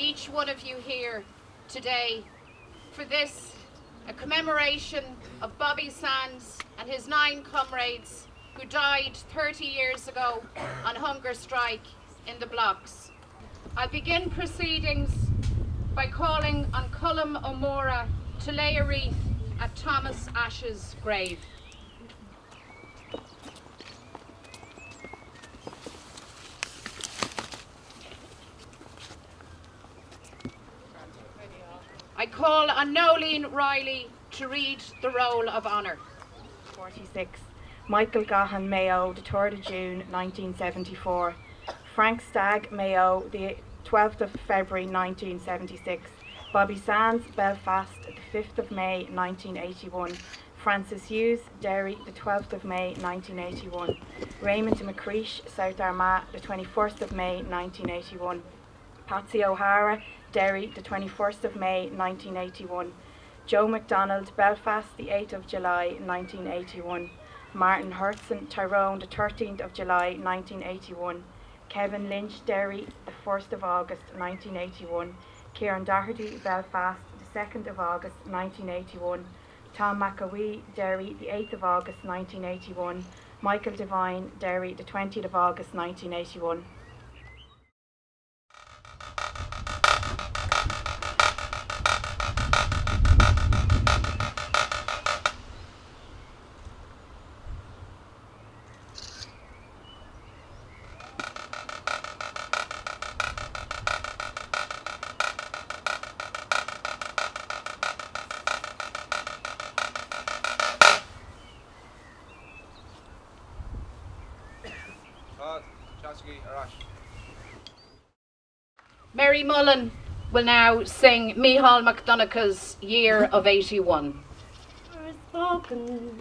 each one of you here today for this, a commemoration of Bobby Sands and his 9 comrades who died 30 years ago on hunger strike in the blocks. I'll begin proceedings by calling on Colm O'Mora to lay a wreath at Thomas Ashe's grave. I call on Nolene Riley to read the Roll of Honour. 46. Michael Gahan Mayo, the 3rd of June 1974. Frank Stagg Mayo, the 12th of February 1976. Bobby Sands, Belfast, the 5th of May 1981. Francis Hughes, Derry, the 12th of May 1981. Raymond McCreesh, South Armagh, the 21st of May 1981. Patsy O'Hara, Derry, the 21st of May 1981. Joe MacDonald, Belfast, the 8th of July 1981. Martin Hurtson, Tyrone, the 13th of July 1981. Kevin Lynch, Derry, the 1st of August 1981. Kieran Doherty, Belfast, the 2nd of August 1981. Tom McAwee, Derry, the 8th of August 1981. Michael Devine, Derry, the 20th of August 1981. Mary Mullen will now sing Micheál McDonagh's Year of 81. Spoken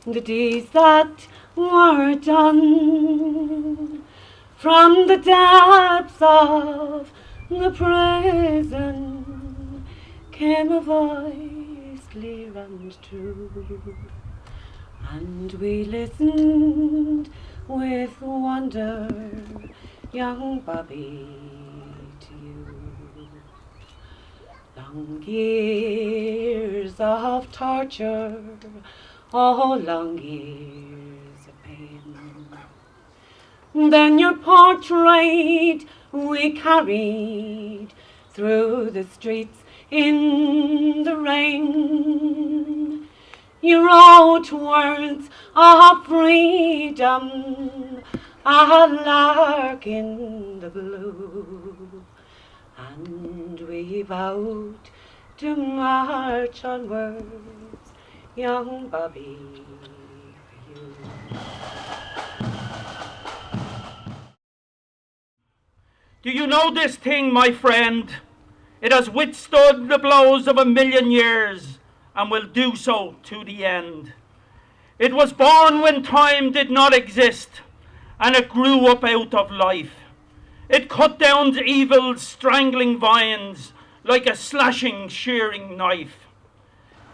the deeds that were done from the depths of the prison came a voice clear and true, and we listened with wonder, young Bobby, to you. Long years of torture, oh, long years of pain. Then your portrait we carried through the streets in the rain. You wrote words of freedom, a lark in the blue, and we vowed to march onwards, young Bobby, for you. Do you know this thing, my friend? It has withstood the blows of 1,000,000 years and will do so to the end. It was born when time did not exist, and it grew up out of life. It cut down evil's strangling vines like a slashing, shearing knife.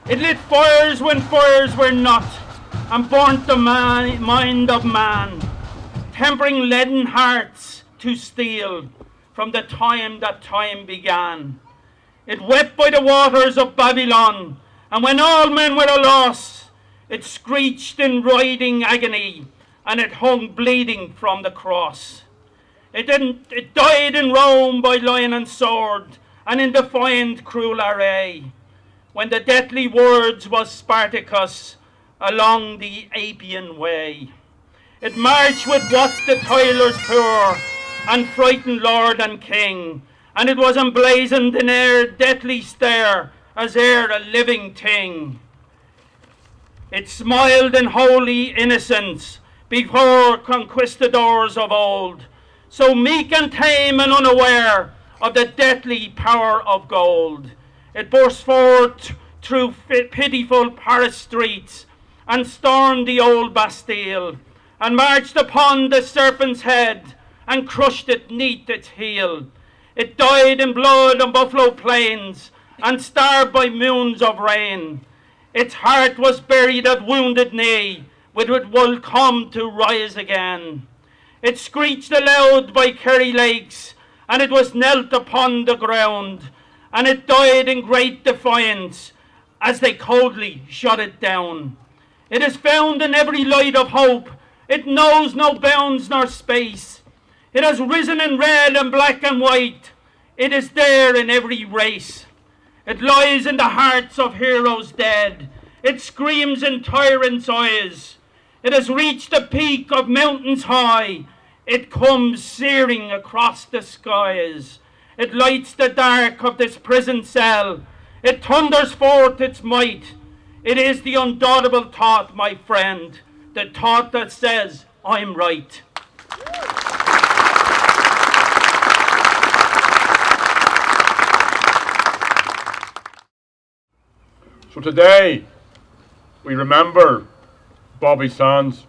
It lit fires when fires were not, and burnt the mind of man, tempering leaden hearts to steel from the time that time began. It wept by the waters of Babylon, and when all men were a loss, it screeched in writhing agony, and it hung bleeding from the cross. It died in Rome by lion and sword, and in defiant cruel array, when the deadly words was Spartacus along the Appian way. It marched with what the toilers poor, and frightened lord and king, and it was emblazoned in ere deathly stare as ere a living thing. It smiled in holy innocence before conquistadors of old, so meek and tame and unaware of the deadly power of gold. It burst forth through pitiful Paris streets and stormed the old Bastille, and marched upon the serpent's head and crushed it neath its heel. It died in blood on buffalo plains and starved by moons of rain. Its heart was buried at wounded knee, with it will come to rise again. It screeched aloud by Kerry lakes and it was knelt upon the ground, and it died in great defiance as they coldly shut it down. It is found in every light of hope. It knows no bounds nor space. It has risen in red and black and white. It is there in every race. It lies in the hearts of heroes dead. It screams in tyrants' eyes. It has reached the peak of mountains high. It comes searing across the skies. It lights the dark of this prison cell. It thunders forth its might. It is the undoubtable thought, my friend, the thought that says, I'm right. So today, we remember Bobby Sands,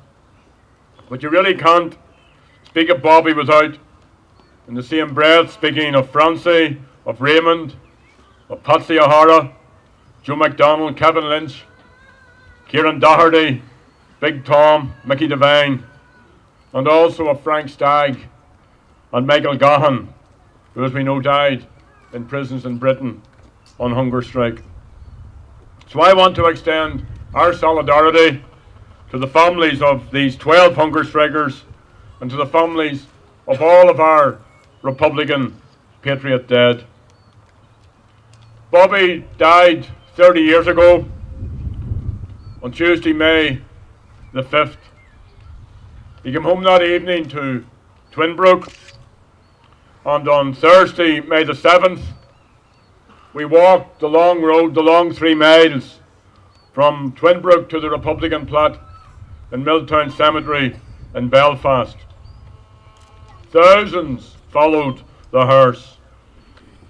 but you really can't speak of Bobby without, in the same breath, speaking of Francie, of Raymond, of Patsy O'Hara, Joe McDonald, Kevin Lynch, Kieran Doherty, Big Tom, Mickey Devine, and also of Frank Stagg and Michael Gahan, who, as we know, died in prisons in Britain on hunger strike. So I want to extend our solidarity to the families of these 12 hunger strikers and to the families of all of our Republican patriot dead. Bobby died 30 years ago on Tuesday, May the 5th. He came home that evening to Twinbrook, and on Thursday, May the 7th, we walked the long road, the long 3 miles from Twinbrook to the Republican plot in Milltown Cemetery in Belfast. Thousands followed the hearse.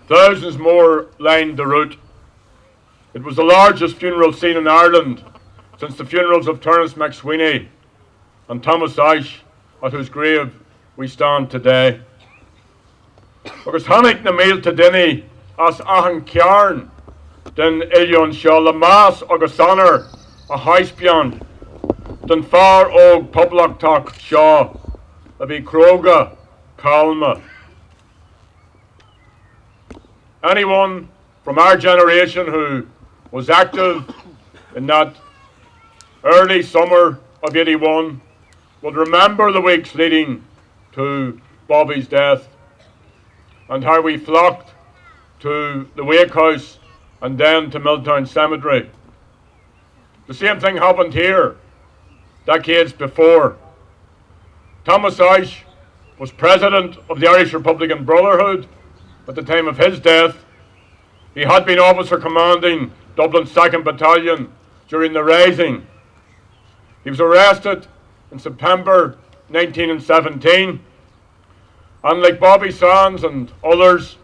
Thousands more lined the route. It was the largest funeral scene in Ireland since the funerals of Terence McSweeney and Thomas Ashe, at whose grave we stand today. Agus hannig na méil to dinny as ahan cearn den Ilion seo le más agus honor a haispian den far og poblachtach seo a bhí croga calma. Anyone from our generation who was active in that early summer of 81 would remember the weeks leading to Bobby's death and how we flocked to the wake house and then to Milltown Cemetery. The same thing happened here decades before. Thomas Ashe was president of the Irish Republican Brotherhood at the time of his death. He had been officer commanding Dublin's 2nd Battalion during the Rising. He was arrested in September 1917, and like Bobby Sands and others,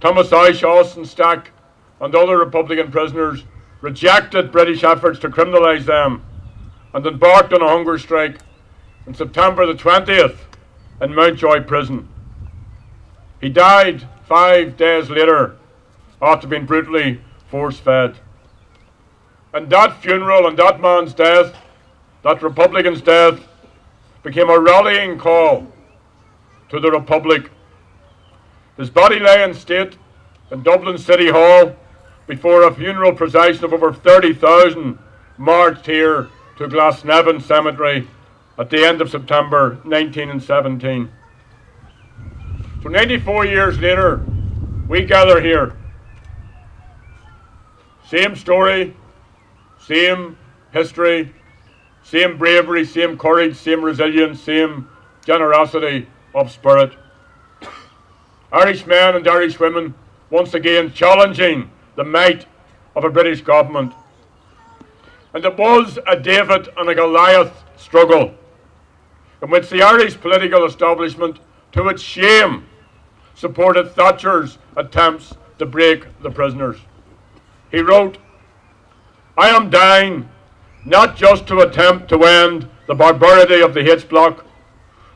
Thomas Ashe, Austin Stack and other Republican prisoners rejected British efforts to criminalise them and embarked on a hunger strike on September the 20th in Mountjoy prison. He died 5 days later after being brutally force-fed. And that funeral and that man's death, that Republican's death, became a rallying call to the Republic. His body lay in state in Dublin City Hall before a funeral procession of over 30,000 marched here to Glasnevin Cemetery at the end of September 1917. So 94 years later, we gather here. Same story, same history, same bravery, same courage, same resilience, same generosity of spirit. Irish men and Irish women once again challenging the might of a British government. And it was a David and a Goliath struggle in which the Irish political establishment, to its shame, supported Thatcher's attempts to break the prisoners. He wrote, "I am dying not just to attempt to end the barbarity of the H Block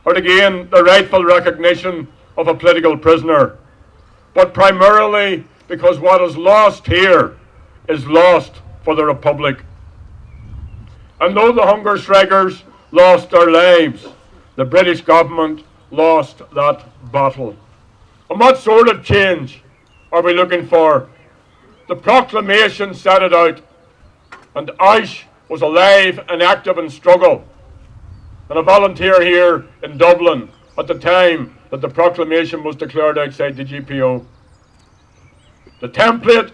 or to gain the rightful recognition of a political prisoner, but primarily because what is lost here is lost for the Republic." And though the hunger strikers lost their lives, the British government lost that battle. And what sort of change are we looking for? The proclamation set it out, and Aish was alive and active in struggle, and a volunteer here in Dublin at the time that the proclamation was declared outside the GPO. The template,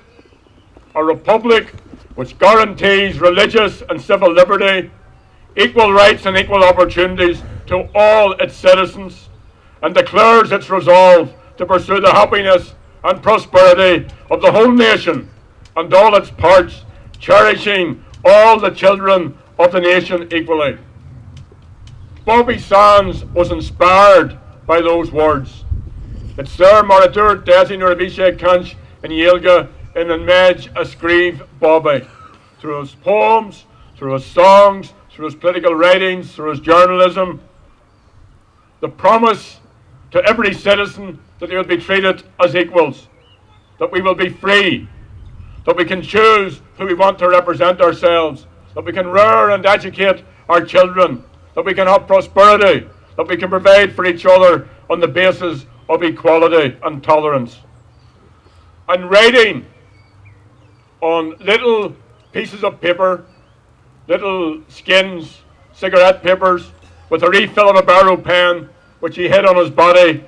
a republic which guarantees religious and civil liberty, equal rights and equal opportunities to all its citizens, and declares its resolve to pursue the happiness and prosperity of the whole nation and all its parts, cherishing all the children of the nation equally. Bobby Sands was inspired by those words. It's there Maradur Dessie Nuravishe Kanch and Yelga in the Mej Ascrive Bobby. Through his poems, through his songs, through his political writings, through his journalism, the promise to every citizen that they will be treated as equals, that we will be free, that we can choose who we want to represent ourselves, that we can rear and educate our children, that we can have prosperity, that we can provide for each other on the basis of equality and tolerance. And writing on little pieces of paper, little skins, cigarette papers, with a refill of a barrow pen, which he hid on his body,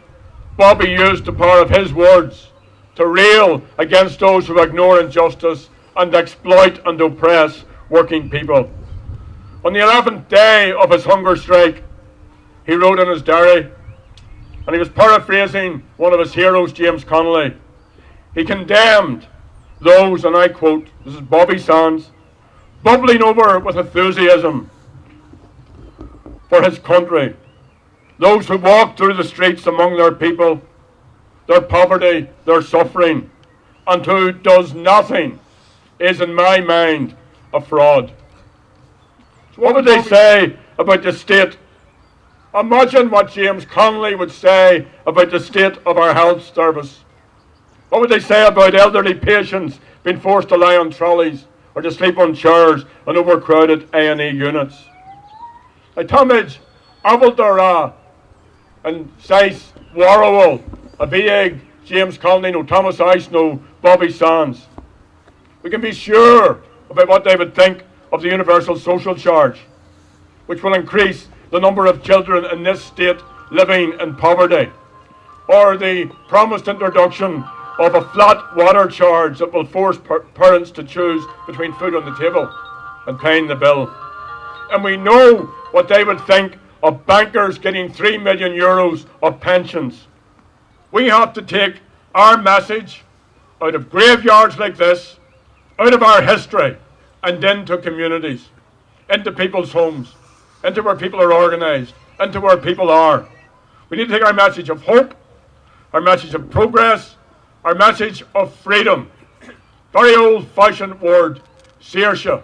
Bobby used the power of his words to rail against those who ignore injustice and exploit and oppress working people. On the 11th day of his hunger strike, he wrote in his diary, and he was paraphrasing one of his heroes, James Connolly. He condemned those, and I quote, this is Bobby Sands, bubbling over with enthusiasm for his country, those who walk through the streets among their people, their poverty, their suffering, and who does nothing is, in my mind, a fraud. So what would they say about the state? Imagine what James Connolly would say about the state of our health service. What would they say about elderly patients being forced to lie on trolleys or to sleep on chairs in overcrowded A&E units? I tamid Avildara and Sais Warrawal, a big James Connolly, no Thomas Ice, no Bobby Sands. We can be sure about what they would think of the universal social charge, which will increase the number of children in this state living in poverty, or the promised introduction of a flat water charge that will force parents to choose between food on the table and paying the bill. And we know what they would think of bankers getting €3 million of pensions. We have to take our message out of graveyards like this, out of our history, and into communities, into people's homes, into where people are organised, into where people are. We need to take our message of hope, our message of progress, our message of freedom. Very old-fashioned word, saoirse,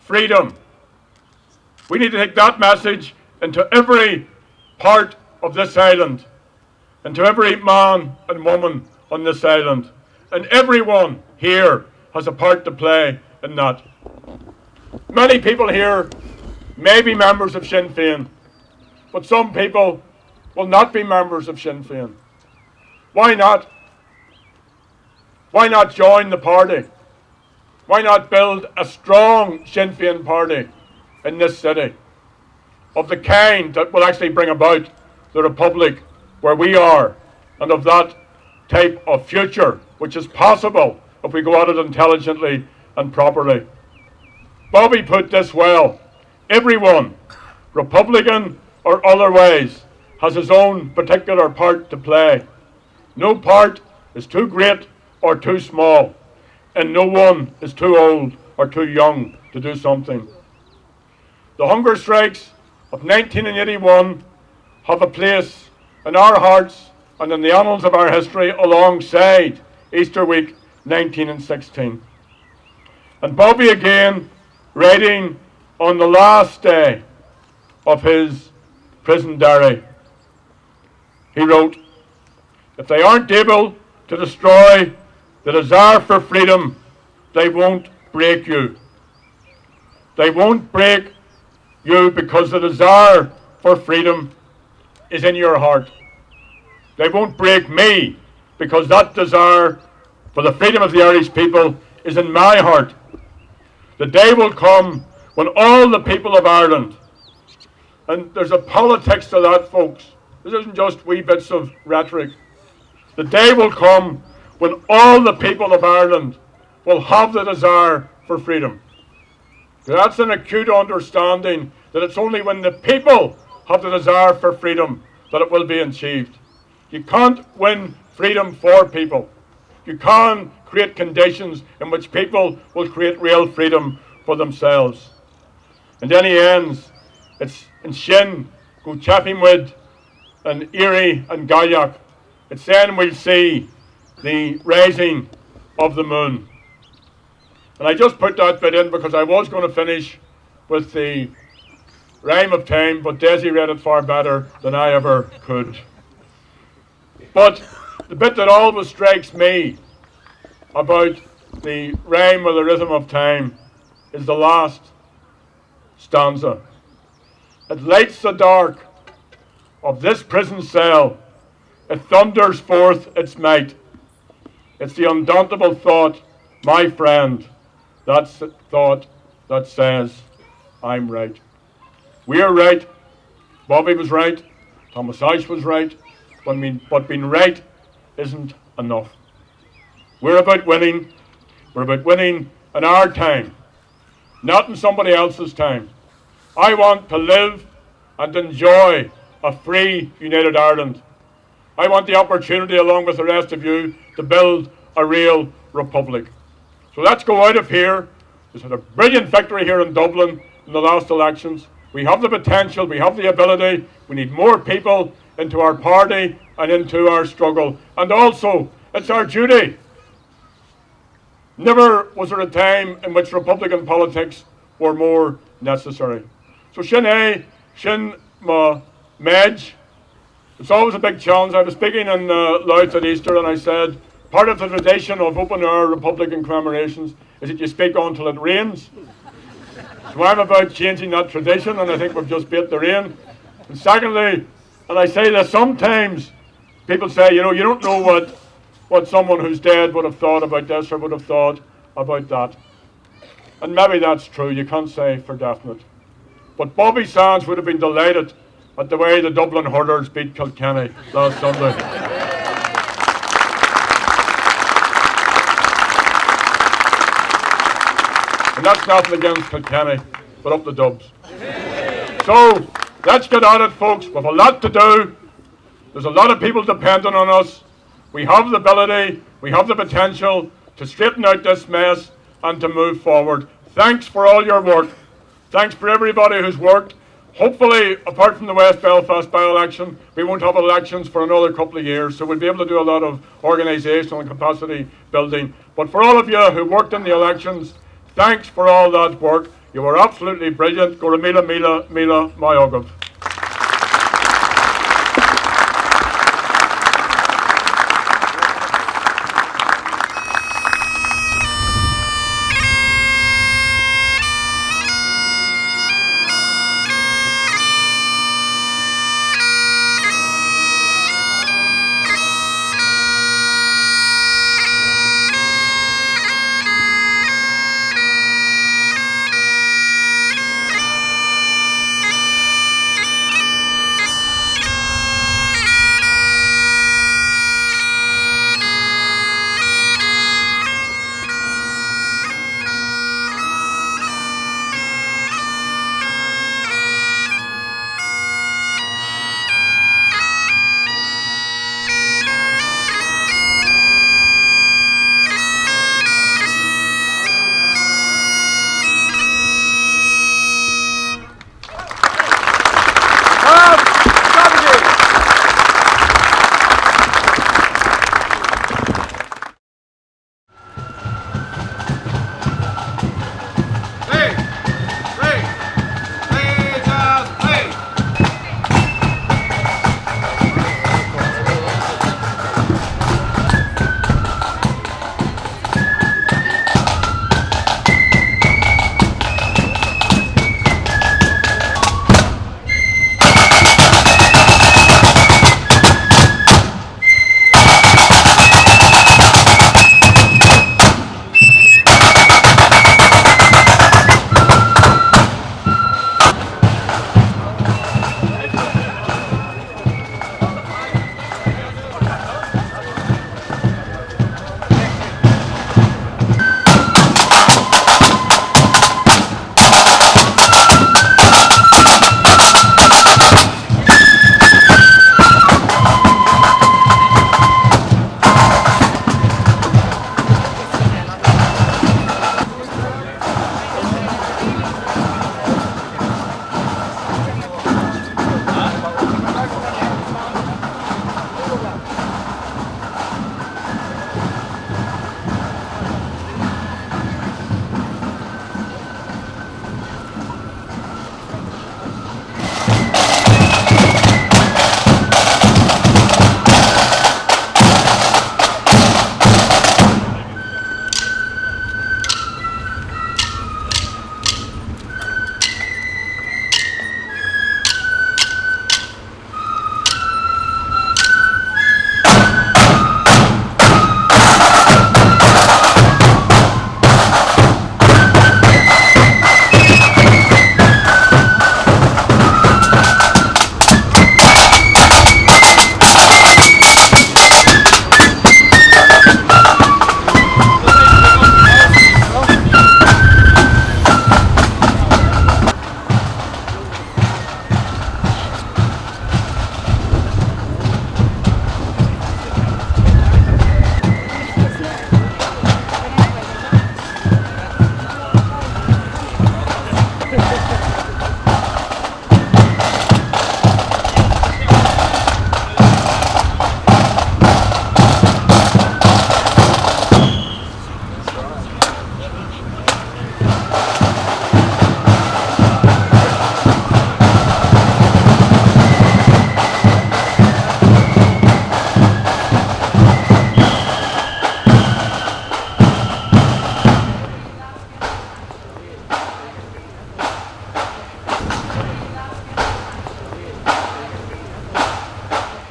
freedom. We need to take that message into every part of this island, into every man and woman on this island. And everyone here has a part to play in that. Many people here may be members of Sinn Féin, but some people will not be members of Sinn Féin. Why not? Why not join the party? Why not build a strong Sinn Féin party in this city, of the kind that will actually bring about the republic where we are, and of that type of future which is possible if we go at it intelligently and properly. Bobby put this well: everyone, Republican or otherwise, has his own particular part to play. No part is too great or too small, and no one is too old or too young to do something. The hunger strikes of 1981 have a place in our hearts and in the annals of our history alongside Easter Week 1916. And Bobby again, writing on the last day of his prison diary, he wrote, "If they aren't able to destroy the desire for freedom, they won't break you. They won't break you because the desire for freedom is in your heart. They won't break me, because that desire for the freedom of the Irish people is in my heart. The day will come when all the people of Ireland, and there's a politics to that, folks. This isn't just wee bits of rhetoric. The day will come when all the people of Ireland will have the desire for freedom. That's an acute understanding that it's only when the people have the desire for freedom that it will be achieved. You can't win freedom for people. You can create conditions in which people will create real freedom for themselves. And then he ends, it's in Sinn, go Chappingwood, and Erie and Gallock. It's then we'll see the rising of the moon. And I just put that bit in because I was going to finish with the rhyme of time, but Dessie read it far better than I ever could. But the bit that always strikes me about the rhyme or the rhythm of time is the last stanza. It lights the dark of this prison cell. It thunders forth its might. It's the undauntable thought, my friend. That's the thought that says, I'm right. We're right. Bobby was right. Thomas Ashe was right. But being right isn't enough. We're about winning. We're about winning in our time, not in somebody else's time. I want to live and enjoy a free, united Ireland. I want the opportunity, along with the rest of you, to build a real republic. So let's go out of here. We've had a brilliant victory here in Dublin in the last elections. We have the potential, we have the ability. We need more people into our party and into our struggle. And also, it's our duty. Never was there a time in which Republican politics were more necessary. So Sinn Medj, it's always a big challenge. I was speaking in Louth at Easter and I said, part of the tradition of open-air Republican commemorations is that you speak on till it rains. So I'm about changing that tradition, and I think we've just beat the rain. And secondly, and I say this sometimes, people say, you don't know what someone who's dead would have thought about this or would have thought about that. And maybe that's true, you can't say for definite. But Bobby Sands would have been delighted at the way the Dublin hurlers beat Kilkenny last Sunday. And that's nothing against Kilkenny, but up the Dubs. So, let's get on it, folks. We have a lot to do. There's a lot of people depending on us. We have the ability, we have the potential to straighten out this mess and to move forward. Thanks for all your work. Thanks for everybody who's worked. Hopefully, apart from the West Belfast by-election, we won't have elections for another couple of years, so we'll be able to do a lot of organisational and capacity building. But for all of you who worked in the elections, thanks for all that work. You were absolutely brilliant. Go Mila Mila Mila Mayogov.